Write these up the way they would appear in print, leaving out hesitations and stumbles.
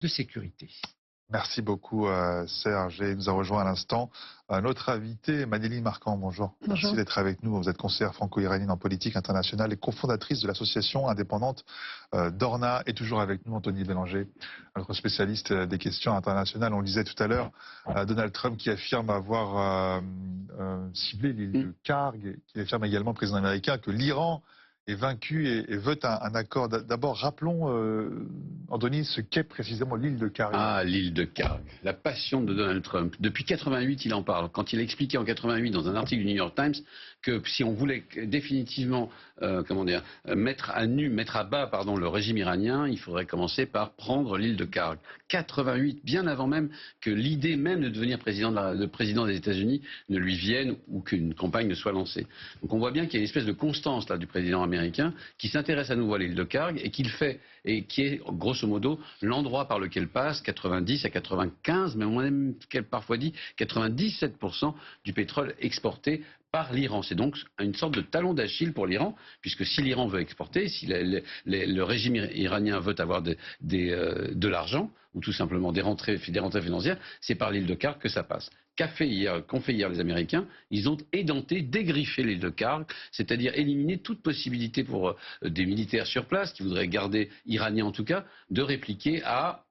de sécurité. Merci beaucoup Serge. Et nous a rejoint à l'instant notre invitée Manéline Marcand. Bonjour. Bonjour. Merci d'être avec nous. Vous êtes conseillère franco-iranienne en politique internationale et cofondatrice de l'association indépendante Dorna. Et toujours avec nous Anthony Bélanger, notre spécialiste des questions internationales. On le disait tout à l'heure, Donald Trump qui affirme avoir ciblé l'île de Karg, qui affirme également, le président américain, que l'Iran est vaincu et veut un accord. D'abord, rappelons, Anthony, ce qu'est précisément l'île de Karg. Ah, l'île de Karg, la passion de Donald Trump. Depuis 88, il en parle. Quand il a expliqué en 88 dans un article du New York Times que si on voulait définitivement, mettre à bas, le régime iranien, il faudrait commencer par prendre l'île de Karg. 88, bien avant même que l'idée même de devenir président des États-Unis ne lui vienne ou qu'une campagne ne soit lancée. Donc on voit bien qu'il y a une espèce de constance là du président américain qui s'intéresse à nouveau à l'île de Karg et qui est grosso modo l'endroit par lequel passe 90 à 95, mais on a même parfois dit 97% du pétrole exporté par l'Iran. C'est donc une sorte de talon d'Achille pour l'Iran, puisque si l'Iran veut exporter, si le régime iranien veut avoir de l'argent, ou tout simplement des rentrées financières, c'est par l'île de Karg que ça passe. Qu'ont fait hier les Américains? Ils ont édenté, dégriffé l'île de Karg, c'est-à-dire éliminé toute possibilité pour des militaires sur place, qui voudraient garder, iraniens en tout cas, de répliquer à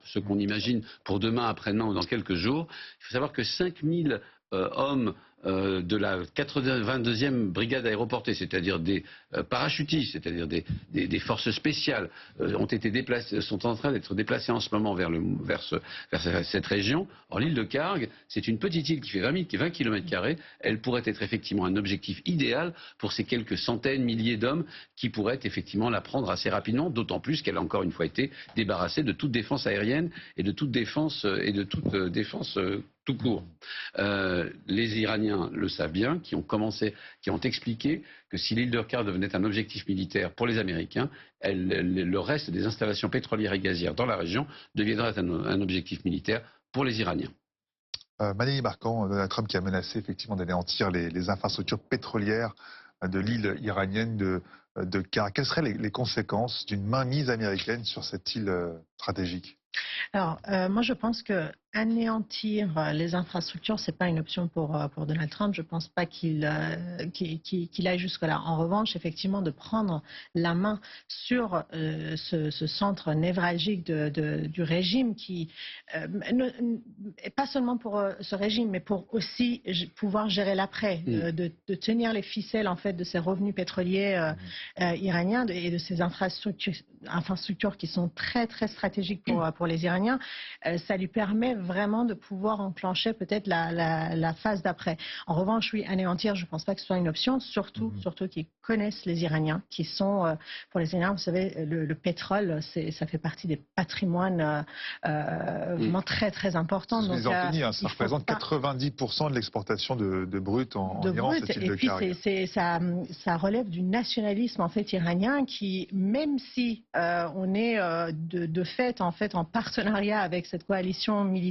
ce qu'on imagine pour demain, après-demain ou dans quelques jours. Il faut savoir que 5000 hommes de la 82e brigade aéroportée, c'est-à-dire des parachutistes, c'est-à-dire des forces spéciales, sont en train d'être déplacés en ce moment vers cette région. Or, l'île de Karg, c'est une petite île qui fait 20 km². Elle pourrait être effectivement un objectif idéal pour ces quelques centaines, milliers d'hommes qui pourraient effectivement la prendre assez rapidement, d'autant plus qu'elle a encore une fois été débarrassée de toute défense aérienne et de toute défense tout court. Les Iraniens le savent bien, qui ont expliqué que si l'île de Karg devenait un objectif militaire pour les Américains, le reste des installations pétrolières et gazières dans la région deviendrait un objectif militaire pour les Iraniens. Manéline Marcand, Donald Trump qui a menacé effectivement d'anéantir les infrastructures pétrolières de l'île iranienne de Karg. Quelles seraient les conséquences d'une mainmise américaine sur cette île stratégique? Alors, moi, je pense que anéantir les infrastructures, c'est pas une option pour Donald Trump. Je pense pas qu'il aille jusque-là. En revanche, effectivement, de prendre la main sur ce centre névralgique du régime, pas seulement pour ce régime, mais pour aussi pouvoir gérer l'après, de tenir les ficelles en fait de ces revenus pétroliers iraniens et de ces infrastructures qui sont très très stratégiques pour les Iraniens. Ça lui permet vraiment de pouvoir enclencher peut-être la phase d'après. En revanche, oui, anéantir, je ne pense pas que ce soit une option, surtout qu'ils connaissent les Iraniens, qui sont, pour les Iraniens, vous savez, le pétrole, ça fait partie des patrimoines vraiment très très importants. Donc, Anthony, ça représente 90% de l'exportation de brut en Iran, cette île de Karg. Et puis ça relève du nationalisme en fait iranien qui, même si on est de fait en partenariat avec cette coalition militaire,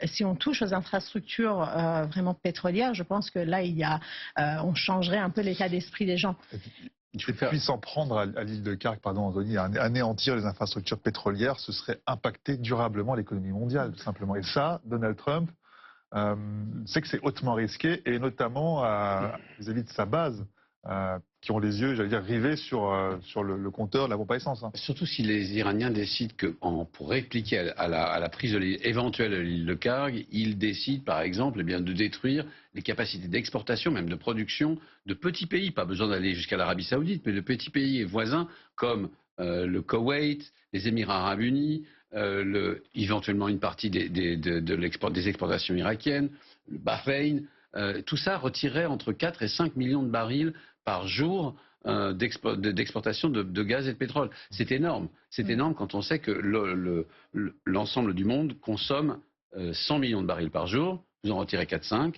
si on touche aux infrastructures vraiment pétrolières, je pense que là on changerait un peu l'état d'esprit des gens. Et puis s'en prendre à l'île de Karg, pardon Anthony, anéantir les infrastructures pétrolières, ce serait impacter durablement l'économie mondiale, tout simplement. Et ça, Donald Trump sait que c'est hautement risqué, et notamment vis-à-vis de sa base, qui ont les yeux, j'allais dire, rivés sur le compteur de la pompe à essence. Surtout si les Iraniens décident que, pour répliquer à la prise éventuelle de l'île de Karg, ils décident par exemple de détruire les capacités d'exportation, même de production, de petits pays, pas besoin d'aller jusqu'à l'Arabie Saoudite, mais de petits pays voisins comme le Koweït, les Émirats Arabes Unis, éventuellement une partie des exportations irakiennes, le Bahreïn. Tout ça retirerait entre 4 et 5 millions de barils par jour d'exportation de gaz et de pétrole. C'est énorme. C'est énorme quand on sait que l'ensemble du monde consomme 100 millions de barils par jour. Vous en retirez 4-5.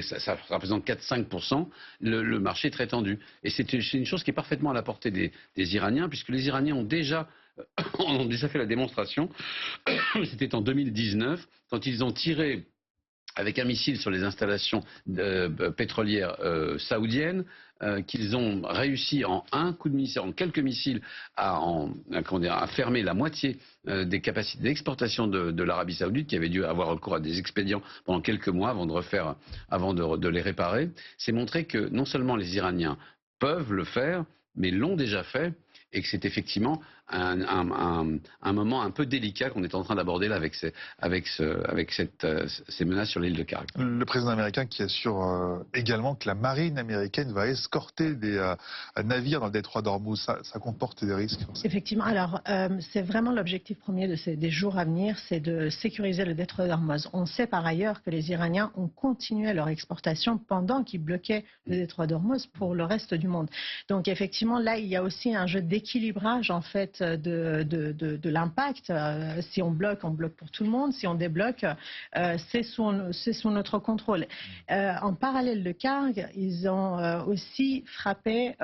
Ça représente 4-5%. Le marché est très tendu. Et c'est une chose qui est parfaitement à la portée des Iraniens, puisque les Iraniens ont déjà fait la démonstration. C'était en 2019, quand ils ont tiré avec un missile sur les installations pétrolières saoudiennes, qu'ils ont réussi en un coup de missile, en quelques missiles, à fermer la moitié des capacités d'exportation de l'Arabie Saoudite, qui avait dû avoir recours à des expédients pendant quelques mois avant de les réparer. C'est montrer que non seulement les Iraniens peuvent le faire, mais l'ont déjà fait, et que c'est effectivement un moment un peu délicat qu'on est en train d'aborder là avec ces menaces sur l'île de Khark. Le président américain qui assure également que la marine américaine va escorter des navires dans le détroit d'Ormuz, ça comporte des risques. Effectivement, alors c'est vraiment l'objectif premier des jours à venir, c'est de sécuriser le détroit d'Ormuz. On sait par ailleurs que les Iraniens ont continué leur exportation pendant qu'ils bloquaient le détroit d'Ormuz pour le reste du monde. Donc effectivement, là, il y a aussi un jeu d'équilibrage en fait de l'impact. Si on bloque pour tout le monde. Si on débloque, c'est sous notre contrôle. En parallèle de Khark, ils ont aussi frappé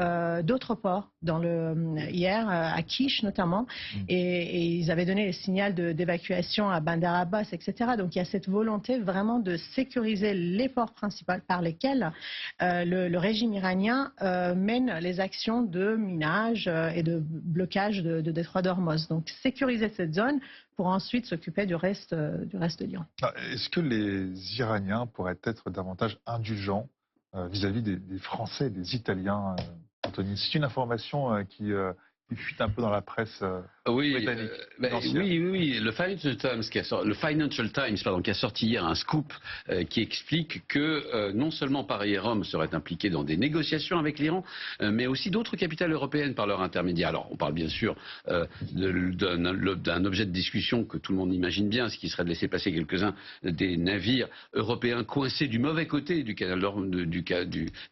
d'autres ports hier, à Kish notamment, et ils avaient donné le signal d'évacuation à Bandar Abbas, etc. Donc il y a cette volonté vraiment de sécuriser les ports principaux par lesquels le régime iranien mène les actions de minage et de blocage de détroit d'Ormuz. Donc sécuriser cette zone pour ensuite s'occuper du reste de l'Iran. Est-ce que les Iraniens pourraient être davantage indulgents vis-à-vis des Français et des Italiens, Anthony? C'est une information qui fuite un peu dans la presse britannique. Oui, le Financial Times qui a sorti hier un scoop qui explique que non seulement Paris et Rome seraient impliqués dans des négociations avec l'Iran, mais aussi d'autres capitales européennes par leur intermédiaire. Alors on parle bien sûr d'un objet de discussion que tout le monde imagine bien, ce qui serait de laisser passer quelques-uns des navires européens coincés du mauvais côté du canal du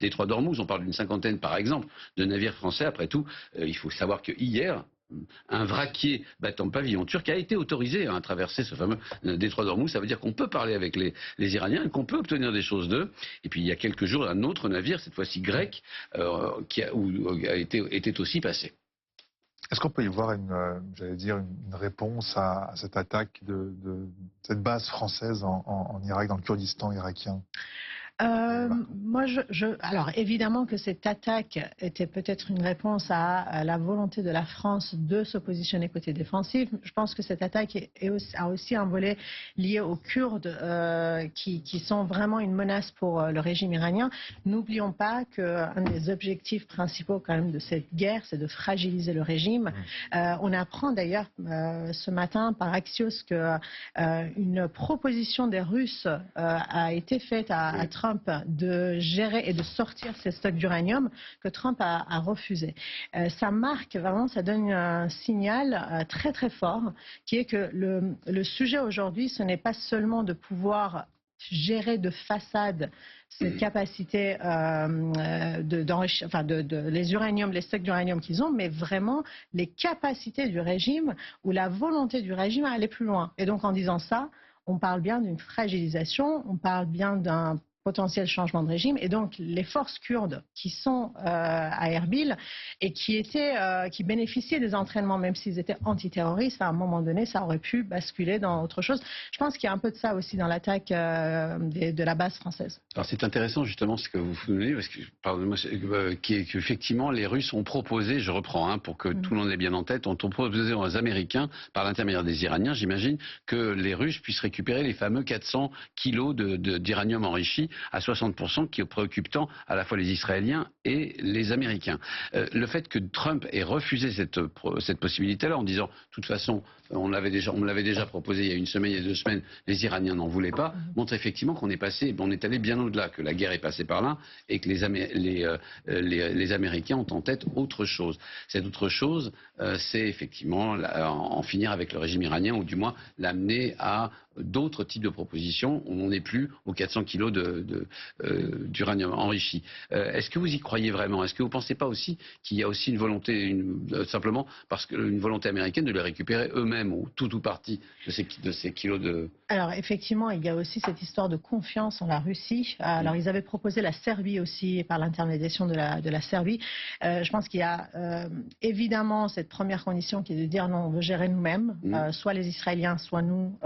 détroit d'Ormuz. On parle d'une cinquantaine par exemple de navires français. Après tout, il faut savoir que hier, un vraquier battant pavillon turc a été autorisé à traverser ce fameux détroit d'Ormuz. Ça veut dire qu'on peut parler avec les Iraniens et qu'on peut obtenir des choses d'eux. Et puis il y a quelques jours, un autre navire, cette fois-ci grec, était aussi passé. Est-ce qu'on peut y voir une réponse à cette attaque de cette base française en Irak, dans le Kurdistan irakien? Alors évidemment que cette attaque était peut-être une réponse à la volonté de la France de se positionner côté défensif. Je pense que cette attaque a aussi un volet lié aux Kurdes qui sont vraiment une menace pour le régime iranien. N'oublions pas qu'un des objectifs principaux quand même de cette guerre, c'est de fragiliser le régime. On apprend d'ailleurs ce matin par Axios qu'une proposition des Russes a été faite à Trump de gérer et de sortir ces stocks d'uranium que Trump a refusé. Ça marque vraiment, ça donne un signal très très fort qui est que le sujet aujourd'hui, ce n'est pas seulement de pouvoir gérer de façade cette capacité d'enrichir, les uraniums, les stocks d'uranium qu'ils ont, mais vraiment les capacités du régime ou la volonté du régime à aller plus loin. Et donc en disant ça, on parle bien d'une fragilisation, on parle bien d'un potentiel changement de régime, et donc les forces kurdes qui sont à Erbil et qui bénéficiaient des entraînements, même s'ils étaient antiterroristes, à un moment donné, ça aurait pu basculer dans autre chose. Je pense qu'il y a un peu de ça aussi dans l'attaque de la base française. Alors c'est intéressant justement ce que vous venez, parce que pardonnez-moi, qu'effectivement les Russes ont proposé, je reprends pour que tout le monde l'ait bien en tête, ont proposé aux Américains, par l'intermédiaire des Iraniens, j'imagine, que les Russes puissent récupérer les fameux 400 kilos d'uranium enrichi à 60%, qui préoccupe tant à la fois les Israéliens et les Américains. Le fait que Trump ait refusé cette possibilité-là en disant, de toute façon, on me l'avait déjà proposé il y a une semaine, il y a 2 semaines, les Iraniens n'en voulaient pas, montre effectivement qu'on est allé bien au-delà, que la guerre est passée par là et que les Américains ont en tête autre chose. Cette autre chose, c'est effectivement en finir avec le régime iranien, ou du moins l'amener à d'autres types de propositions. On n'en est plus aux 400 kilos d'uranium enrichi. Est-ce que vous y croyez vraiment? Est-ce que vous ne pensez pas aussi qu'il y a aussi une volonté, simplement parce qu'une volonté américaine de les récupérer eux-mêmes, ou tout ou partie de ces kilos de... Alors effectivement, il y a aussi cette histoire de confiance en la Russie. Alors ils avaient proposé la Serbie aussi, par l'intermédiation de la Serbie. Je pense qu'il y a évidemment cette première condition qui est de dire non, on veut gérer nous-mêmes, soit les Israéliens, soit nous,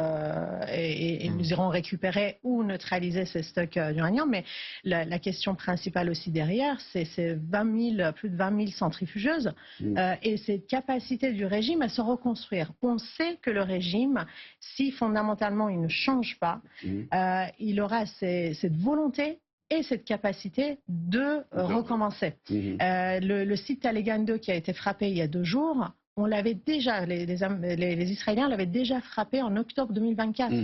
nous irons récupérer ou neutraliser ces stocks d'uranium. Mais la question principale aussi derrière, c'est plus de 20 000 centrifugeuses et cette capacité du régime à se reconstruire. On sait que le régime, si fondamentalement il ne change pas, il aura cette volonté et cette capacité de recommencer. Le site Talegan 2 qui a été frappé il y a 2 jours, on l'avait déjà, les Israéliens l'avaient déjà frappé en octobre 2024.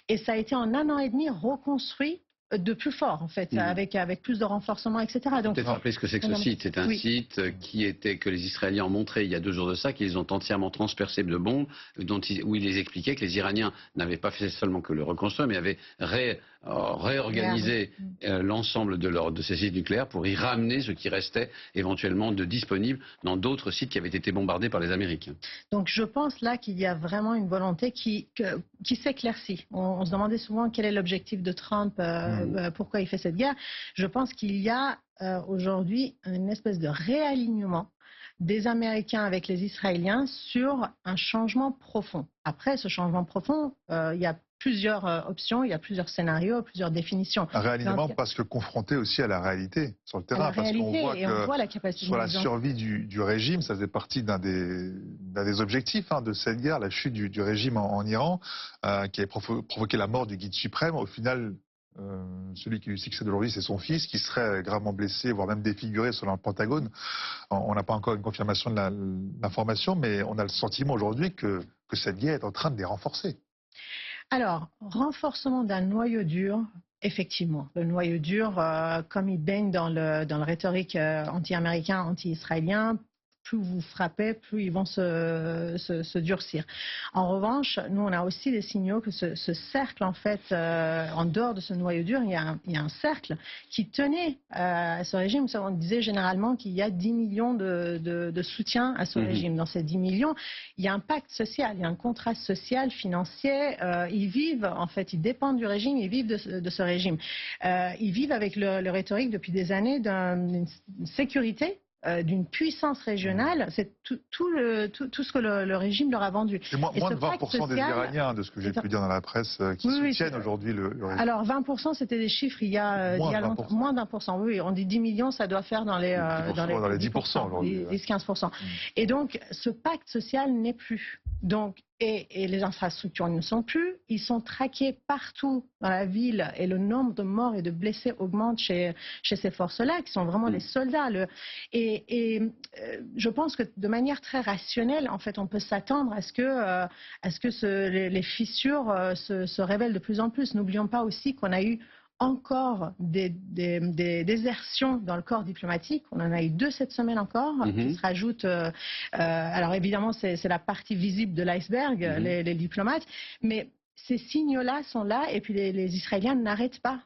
Et ça a été en 1 an et demi reconstruit de plus fort, en fait, avec plus de renforcement, etc. Donc, peut-être rappeler ce que c'est que ce site. C'est un site que les Israéliens ont montré il y a 2 jours de ça, qu'ils ont entièrement transpercé de bombes, où ils expliquaient que les Iraniens n'avaient pas fait seulement que le reconstruire, mais avaient réorganisé l'ensemble de ces sites nucléaires pour y ramener ce qui restait éventuellement de disponible dans d'autres sites qui avaient été bombardés par les Américains. Donc je pense là qu'il y a vraiment une volonté qui s'éclaircit. On se demandait souvent quel est l'objectif de Trump, pourquoi il fait cette guerre. Je pense qu'il y a aujourd'hui une espèce de réalignement des Américains avec les Israéliens sur un changement profond. Après ce changement profond, il y a plusieurs options, il y a plusieurs scénarios, plusieurs définitions. Un réalignement parce que confronté aussi à la réalité sur le terrain. Parce qu'on voit que la capacité sur la survie du régime, ça faisait partie d'un des objectifs de cette guerre, la chute du régime en Iran, qui avait provoqué la mort du guide suprême. Au final, celui qui lui succède aujourd'hui, c'est son fils, qui serait gravement blessé, voire même défiguré selon le Pentagone. On n'a pas encore une confirmation de l'information, mais on a le sentiment aujourd'hui que cette guerre est en train de les renforcer. Alors, renforcement d'un noyau dur, effectivement. Le noyau dur, comme il baigne dans le rhétorique anti-américain, anti-israélien, plus vous frappez, plus ils vont se durcir. En revanche, nous, on a aussi des signaux que ce cercle, en fait, en dehors de ce noyau dur, il y a un cercle qui tenait à ce régime. On disait généralement qu'il y a 10 millions de soutien à ce régime. Dans ces 10 millions, il y a un pacte social, il y a un contrat social, financier. Ils vivent, en fait, ils dépendent du régime, ils vivent de ce régime. Ils vivent avec le rhétorique depuis des années d'une sécurité, d'une puissance régionale, c'est tout ce que le régime leur a vendu. C'est moins de 20% des Iraniens, de ce que j'ai pu dire dans la presse, qui soutiennent aujourd'hui le régime. Alors 20%, c'était des chiffres il y a longtemps. Moins d'1%, oui, on dit 10 millions, ça doit faire dans les 10% aujourd'hui. 10-15%. Et donc, ce pacte social n'est plus. Donc, et les infrastructures ne sont plus. Ils sont traqués partout dans la ville et le nombre de morts et de blessés augmente chez ces forces-là, qui sont vraiment les soldats. Je pense que de manière très rationnelle, en fait, on peut s'attendre à ce que les fissures se révèlent de plus en plus. N'oublions pas aussi qu'on a eu encore des désertions dans le corps diplomatique. On en a eu 2 cette semaine encore, qui se rajoutent. Alors évidemment, c'est la partie visible de l'iceberg, les diplomates, mais ces signes-là sont là, et puis les Israéliens n'arrêtent pas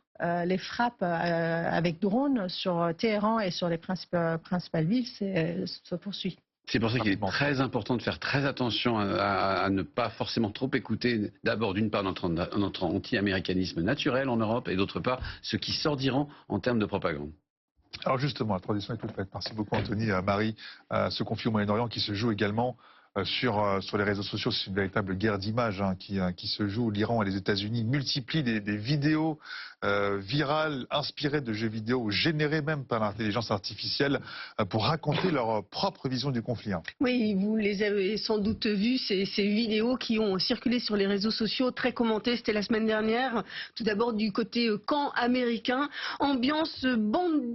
les frappes avec drones sur Téhéran et sur les principales villes, se poursuit. C'est pour ça qu'il est très important de faire très attention à ne pas forcément trop écouter, d'abord d'une part notre anti-américanisme naturel en Europe, et d'autre part ce qui sort d'Iran en termes de propagande. Alors justement, la transition est toute faite. Merci beaucoup Anthony. Marie, ce conflit au Moyen-Orient qui se joue également sur les réseaux sociaux, c'est une véritable guerre d'images qui se joue. L'Iran et les États-Unis multiplient des vidéos virales inspirées de jeux vidéo, générées même par l'intelligence artificielle, pour raconter leur propre vision du conflit. Oui, vous les avez sans doute vues, ces vidéos qui ont circulé sur les réseaux sociaux, très commentées. C'était la semaine dernière. Tout d'abord du côté camp américain, ambiance bande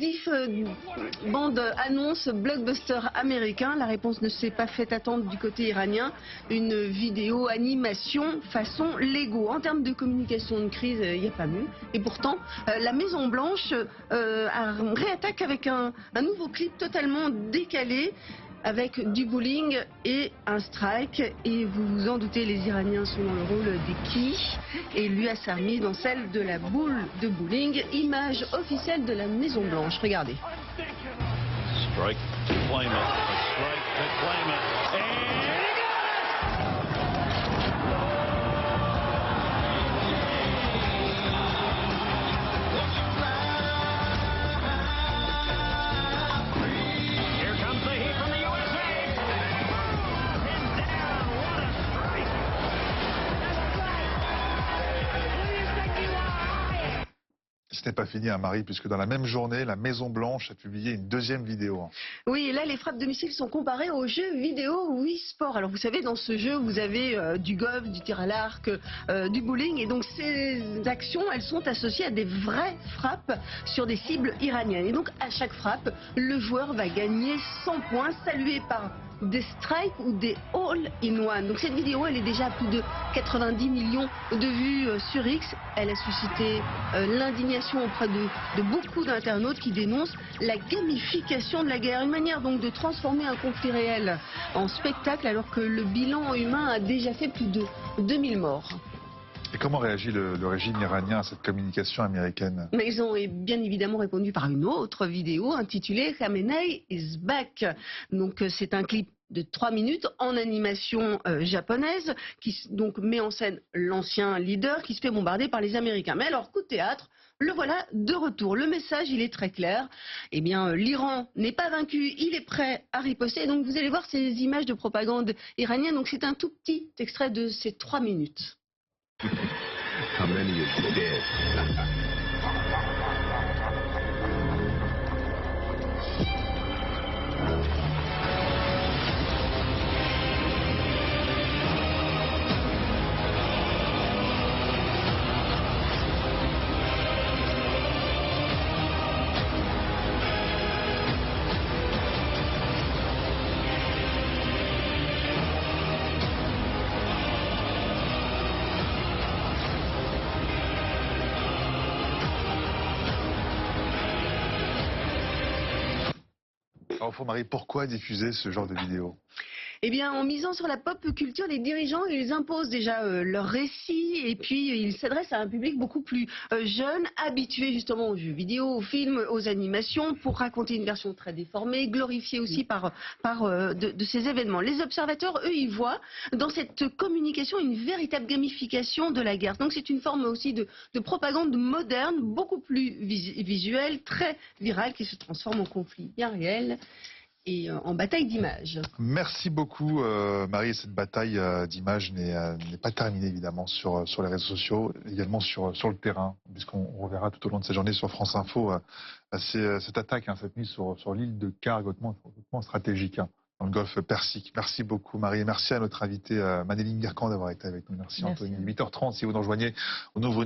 annonce blockbuster américain. La réponse ne s'est pas fait attendre du côté iranien. Une vidéo animation façon Lego. En termes de communication de crise, il n'y a pas mieux. Et pourtant, la Maison Blanche réattaque avec un nouveau clip totalement décalé, avec du bowling et un strike. Et vous vous en doutez, les Iraniens sont dans le rôle des quilles et l'US Army dans celle de la boule de bowling. Image officielle de la Maison Blanche. Regardez. Strike to claim it. A strike to claim it. Ce n'est pas fini, hein, Marie, puisque dans la même journée, la Maison-Blanche a publié une deuxième vidéo. Oui, et là, les frappes de missiles sont comparées au jeu vidéo Wii Sport. Alors, vous savez, dans ce jeu, vous avez du golf, du tir à l'arc, du bowling. Et donc, ces actions, elles sont associées à des vraies frappes sur des cibles iraniennes. Et donc, à chaque frappe, le joueur va gagner 100 points, salués par des strikes ou des all-in-one. Donc cette vidéo, elle est déjà à plus de 90 millions de vues sur X. Elle a suscité l'indignation auprès de beaucoup d'internautes qui dénoncent la gamification de la guerre. Une manière donc de transformer un conflit réel en spectacle alors que le bilan humain a déjà fait plus de 2000 morts. Et comment réagit le régime iranien à cette communication américaine? Mais ils ont bien évidemment répondu par une autre vidéo intitulée Khamenei is back. Donc c'est un clip de 3 minutes en animation japonaise qui donc met en scène l'ancien leader qui se fait bombarder par les Américains. Mais alors, coup de théâtre, le voilà de retour. Le message, il est très clair. Eh bien, l'Iran n'est pas vaincu, il est prêt à riposter. Donc vous allez voir ces images de propagande iranienne. Donc c'est un tout petit extrait de ces 3 minutes. How many of you dead? Alors, au fond, Marie, pourquoi diffuser ce genre de vidéo? Eh bien, en misant sur la pop culture, les dirigeants, ils imposent déjà leur récit et puis ils s'adressent à un public beaucoup plus jeune, habitué justement aux jeux vidéo, aux films, aux animations, pour raconter une version très déformée, glorifiée aussi de ces événements. Les observateurs, eux, ils voient dans cette communication une véritable gamification de la guerre. Donc c'est une forme aussi de propagande moderne, beaucoup plus visuelle, très virale, qui se transforme en conflit bien réel et en bataille d'images. Merci beaucoup, Marie. Cette bataille d'images n'est pas terminée, évidemment, sur les réseaux sociaux, également sur le terrain, puisqu'on reverra tout au long de cette journée sur France Info cette attaque cette nuit sur l'île de Kar, hautement stratégique, dans le golfe Persique. Merci beaucoup, Marie. Et merci à notre invité, Manéline Guercan, d'avoir été avec nous. Merci, Anthony. 8h30, si vous nous rejoignez, on ouvre